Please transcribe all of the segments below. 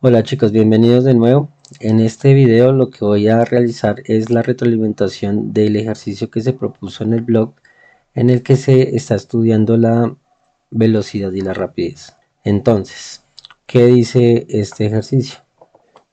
Hola chicos, bienvenidos de nuevo. En este video lo que voy a realizar es la retroalimentación del ejercicio que se propuso en el blog, en el que se está estudiando la velocidad y la rapidez. Entonces, ¿qué dice este ejercicio?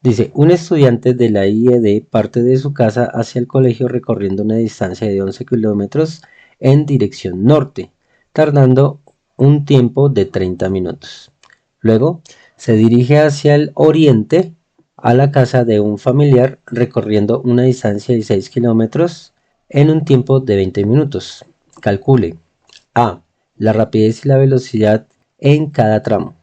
Dice, un estudiante de la IED parte de su casa hacia el colegio recorriendo una distancia de 11 kilómetros en dirección norte, tardando un tiempo de 30 minutos. Luego, se dirige hacia el oriente a la casa de un familiar recorriendo una distancia de 6 kilómetros en un tiempo de 20 minutos. Calcule A. La rapidez y la velocidad en cada tramo.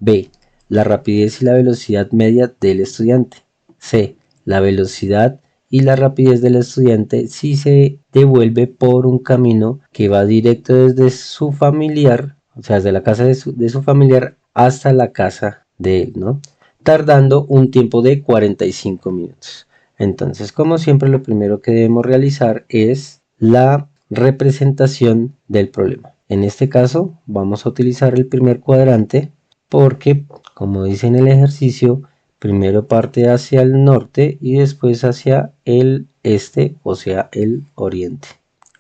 B. La rapidez y la velocidad media del estudiante. C. La velocidad y la rapidez del estudiante si se devuelve por un camino que va directo desde su familiar, o sea, desde la casa de su familiar hasta la casa de él, ¿no? Tardando un tiempo de 45 minutos. Entonces, como siempre, lo primero que debemos realizar es la representación del problema. En este caso, vamos a utilizar el primer cuadrante porque, como dice en el ejercicio, primero parte hacia el norte y después hacia el este, o sea, el oriente.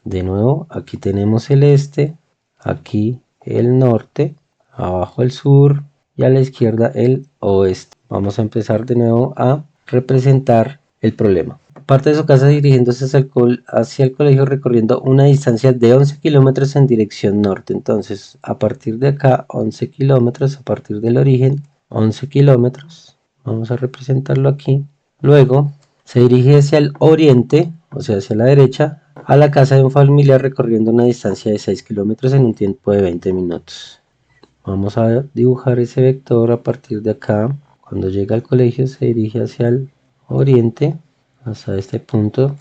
De nuevo, aquí tenemos el este, aquí el norte, abajo el sur y a la izquierda el oeste. Vamos a empezar de nuevo a representar el problema. Parte de su casa dirigiéndose hacia el colegio recorriendo una distancia de 11 kilómetros en dirección norte. Entonces, a partir de acá, 11 kilómetros, a partir del origen, 11 kilómetros. Vamos a representarlo aquí. Luego, se dirige hacia el oriente, o sea, hacia la derecha, a la casa de un familiar recorriendo una distancia de 6 kilómetros en un tiempo de 20 minutos. Vamos a dibujar ese vector a partir de acá. Cuando llega al colegio se dirige hacia el oriente, hasta este punto.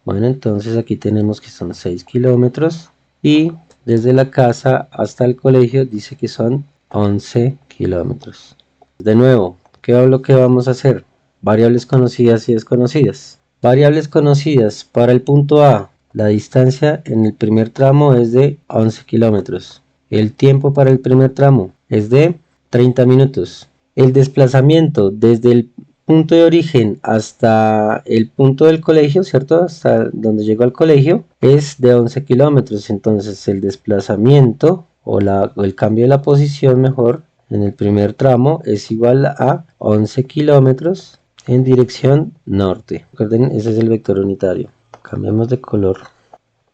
Bueno, entonces aquí tenemos que son 6 kilómetros y desde la casa hasta el colegio dice que son 11 kilómetros. De nuevo, ¿qué es lo que vamos a hacer? Variables conocidas y desconocidas. Variables conocidas. Para el punto A, la distancia en el primer tramo es de 11 kilómetros. El tiempo para el primer tramo es de 30 minutos. El desplazamiento desde el punto de origen hasta el punto del colegio, ¿cierto? Hasta donde llegó al colegio, es de 11 kilómetros. Entonces el desplazamiento o el cambio de la posición, mejor, en el primer tramo es igual a 11 kilómetros en dirección norte. Recuerden, ese es el vector unitario. Cambiamos de color.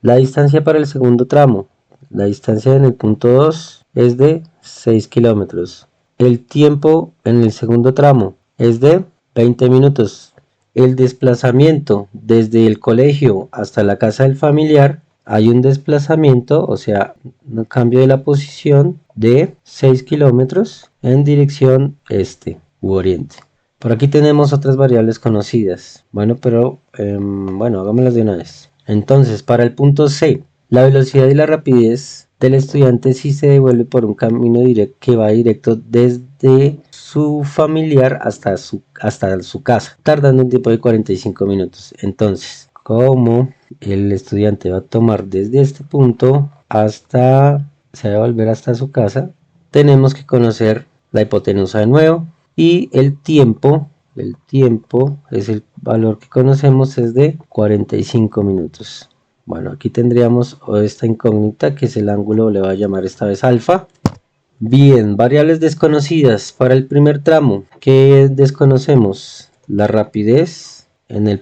La distancia para el segundo tramo. La distancia en el punto 2 es de 6 kilómetros. El tiempo en el segundo tramo es de 20 minutos. El desplazamiento desde el colegio hasta la casa del familiar, hay un desplazamiento, o sea, un cambio de la posición de 6 kilómetros en dirección este u oriente. Por aquí tenemos otras variables conocidas. Bueno, pero bueno, hagámoslas de una vez. Entonces, para el punto C, la velocidad y la rapidez del estudiante sí se devuelve por un camino directo que va directo desde su familiar hasta su casa, tardando un tiempo de 45 minutos. Entonces, como el estudiante va a tomar desde este punto hasta, se va a volver hasta su casa, tenemos que conocer la hipotenusa de nuevo y el tiempo es el valor que conocemos, es de 45 minutos. Bueno, aquí tendríamos esta incógnita que es el ángulo, le voy a llamar esta vez alfa. Bien, variables desconocidas para el primer tramo. ¿Qué desconocemos? La rapidez en el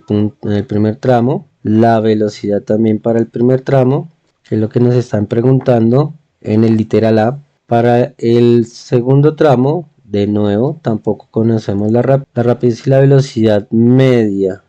primer tramo, la velocidad también para el primer tramo, que es lo que nos están preguntando en el literal A. Para el segundo tramo, de nuevo, tampoco conocemos la rapidez y la velocidad media.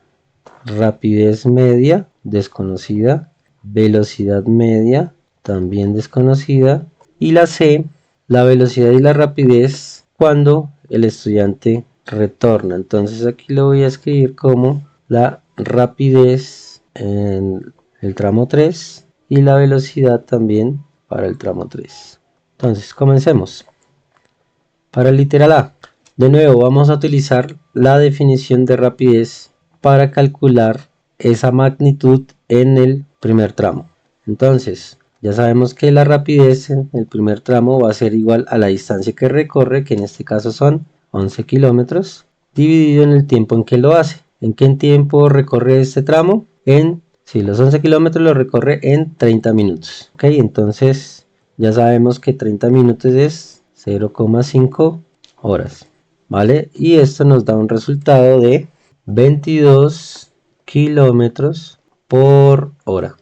Rapidez media, desconocida. Velocidad media, también desconocida. Y la C, la velocidad y la rapidez cuando el estudiante retorna. Entonces aquí lo voy a escribir como la rapidez en el tramo 3 y la velocidad también para el tramo 3. Entonces comencemos. Para el literal A, de nuevo vamos a utilizar la definición de rapidez para calcular esa magnitud en el primer tramo. Entonces, ya sabemos que la rapidez en el primer tramo va a ser igual a la distancia que recorre, que en este caso son 11 kilómetros, dividido en el tiempo en que lo hace. ¿En qué tiempo recorre este tramo? Si los 11 kilómetros lo recorre en 30 minutos. Ok, entonces ya sabemos que 30 minutos es 0,5 horas. ¿Vale? Y esto nos da un resultado de 22 kilómetros por hora.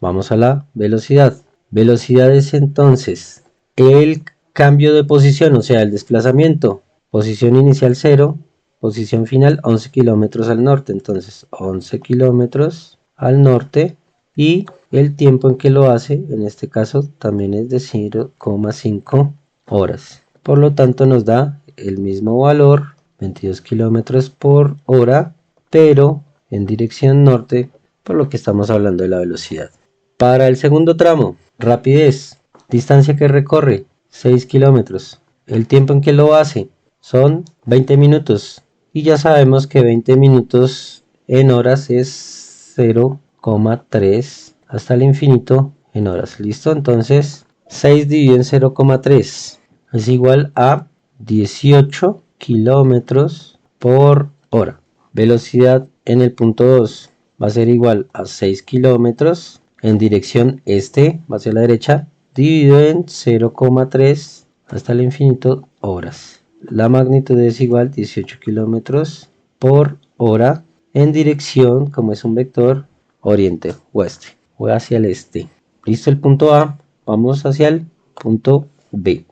Vamos a la velocidad. Velocidad es entonces el cambio de posición, o sea, el desplazamiento. Posición inicial 0, posición final 11 kilómetros al norte. Entonces 11 kilómetros al norte y el tiempo en que lo hace, en este caso también es de 0,5 horas. Por lo tanto nos da el mismo valor, 22 kilómetros por hora, pero en dirección norte, por lo que estamos hablando de la velocidad. Para el segundo tramo, rapidez, distancia que recorre, 6 kilómetros. El tiempo en que lo hace son 20 minutos. Y ya sabemos que 20 minutos en horas es 0,3 hasta el infinito en horas. ¿Listo? Entonces, 6 dividido en 0,3 es igual a 18 kilómetros por hora. Velocidad en el punto 2 va a ser igual a 6 kilómetros en dirección este, va hacia la derecha, dividido en 0,3 hasta el infinito horas. La magnitud es igual a 18 kilómetros por hora en dirección, como es un vector, oriente, oeste, o hacia el este. Listo el punto A, vamos hacia el punto B.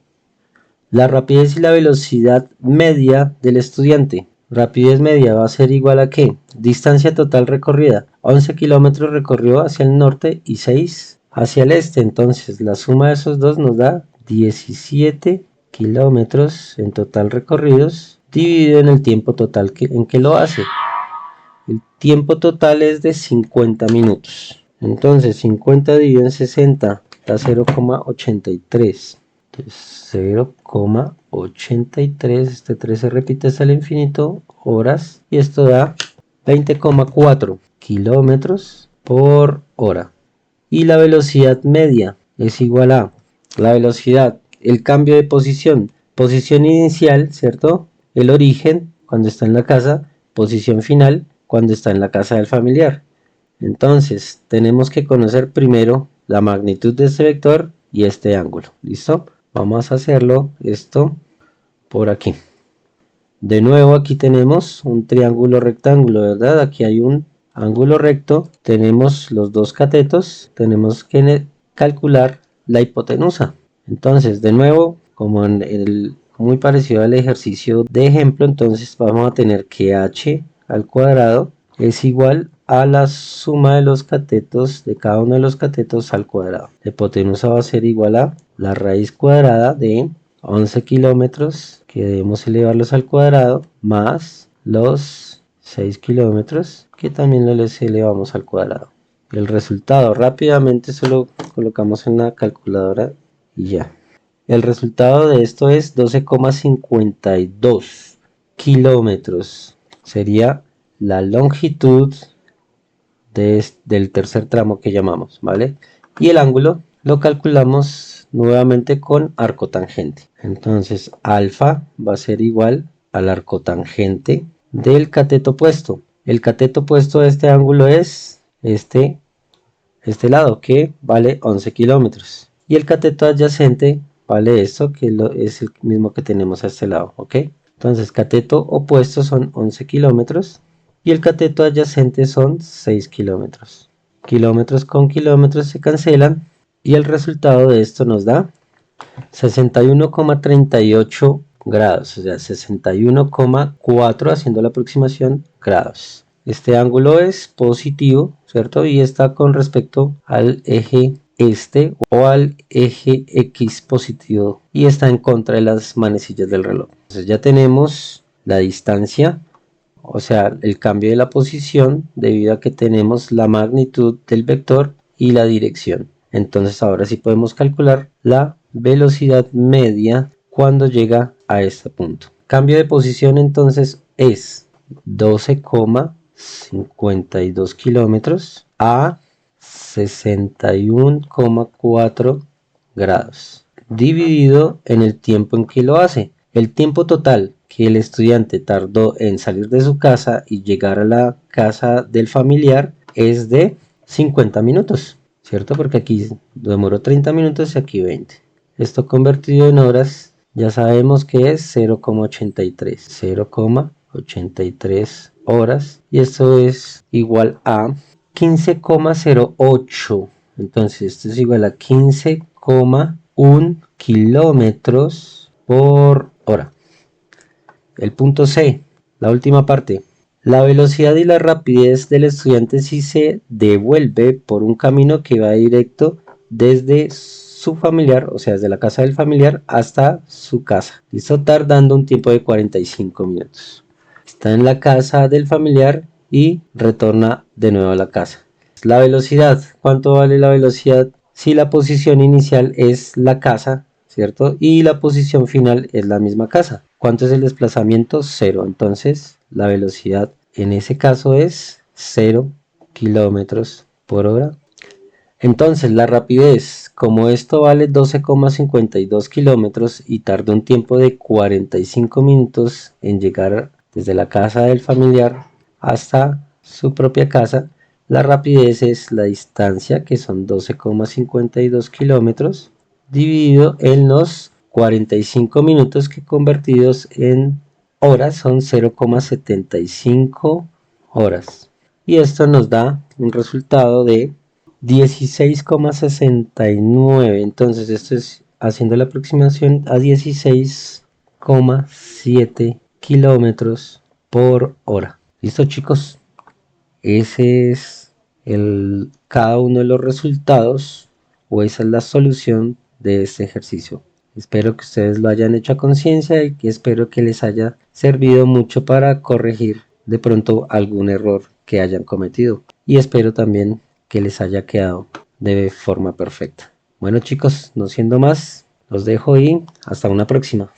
La rapidez y la velocidad media del estudiante. Rapidez media va a ser igual a ¿qué? Distancia total recorrida. 11 kilómetros recorrió hacia el norte y 6 hacia el este. Entonces la suma de esos dos nos da 17 kilómetros en total recorridos dividido en el tiempo total en que lo hace. El tiempo total es de 50 minutos. Entonces 50 dividido en 60 da 0,83. 0,83, este 3 se repite hasta el infinito, horas, y esto da 20,4 kilómetros por hora. Y la velocidad media es igual a la velocidad, el cambio de posición, posición inicial, ¿cierto? El origen, cuando está en la casa, posición final, cuando está en la casa del familiar. Entonces, tenemos que conocer primero la magnitud de este vector y este ángulo, ¿listo? Vamos a hacerlo esto por aquí. De nuevo aquí tenemos un triángulo rectángulo, ¿verdad? Aquí hay un ángulo recto, tenemos los dos catetos, tenemos que calcular la hipotenusa. Entonces, de nuevo, como en muy parecido al ejercicio de ejemplo, entonces vamos a tener que h al cuadrado es igual a la suma de los catetos de cada uno de los catetos al cuadrado. La hipotenusa va a ser igual a la raíz cuadrada de 11 kilómetros, que debemos elevarlos al cuadrado, más los 6 kilómetros, que también los elevamos al cuadrado. El resultado rápidamente solo colocamos en la calculadora y ya. El resultado de esto es 12,52 kilómetros. Sería la longitud del tercer tramo que llamamos, ¿vale? Y el ángulo lo calculamos nuevamente con arco tangente. Entonces, alfa va a ser igual al arco tangente del cateto opuesto. El cateto opuesto de este ángulo es este lado, que vale 11 kilómetros. Y el cateto adyacente vale esto, que es el mismo que tenemos a este lado, ¿ok? Entonces, cateto opuesto son 11 kilómetros. Y el cateto adyacente son 6 kilómetros. Kilómetros con kilómetros se cancelan y el resultado de esto nos da 61,38 grados, o sea 61,4 haciendo la aproximación grados. Este ángulo es positivo, ¿cierto? Y está con respecto al eje este o al eje X positivo y está en contra de las manecillas del reloj. Entonces ya tenemos la distancia, o sea, el cambio de la posición debido a que tenemos la magnitud del vector y la dirección. Entonces ahora sí podemos calcular la velocidad media cuando llega a este punto. Cambio de posición entonces es 12,52 kilómetros a 61,4 grados dividido en el tiempo en que lo hace. El tiempo total que el estudiante tardó en salir de su casa y llegar a la casa del familiar es de 50 minutos, ¿cierto? Porque aquí demoró 30 minutos y aquí 20. Esto convertido en horas ya sabemos que es 0,83 horas, y esto es igual a 15,08. Entonces esto es igual a 15,1 kilómetros por hora. El punto C, la última parte. La velocidad y la rapidez del estudiante si se devuelve por un camino que va directo desde su familiar, o sea, desde la casa del familiar hasta su casa. Listo, tardando un tiempo de 45 minutos. Está en la casa del familiar y retorna de nuevo a la casa. La velocidad, ¿cuánto vale la velocidad? Si la posición inicial es la casa, ¿cierto? Y la posición final es la misma casa. ¿Cuánto es el desplazamiento? 0. Entonces, la velocidad en ese caso es 0 kilómetros por hora. Entonces, la rapidez, como esto vale 12,52 kilómetros y tarda un tiempo de 45 minutos en llegar desde la casa del familiar hasta su propia casa, la rapidez es la distancia, que son 12,52 kilómetros, dividido en los 45 minutos, que convertidos en horas son 0,75 horas. Y esto nos da un resultado de 16,69. Entonces esto es haciendo la aproximación a 16,7 kilómetros por hora. ¿Listo, chicos? Ese es cada uno de los resultados, o esa es la solución de este ejercicio. Espero que ustedes lo hayan hecho a conciencia y que espero que les haya servido mucho para corregir de pronto algún error que hayan cometido. Y espero también que les haya quedado de forma perfecta. Bueno, chicos, no siendo más, los dejo y hasta una próxima.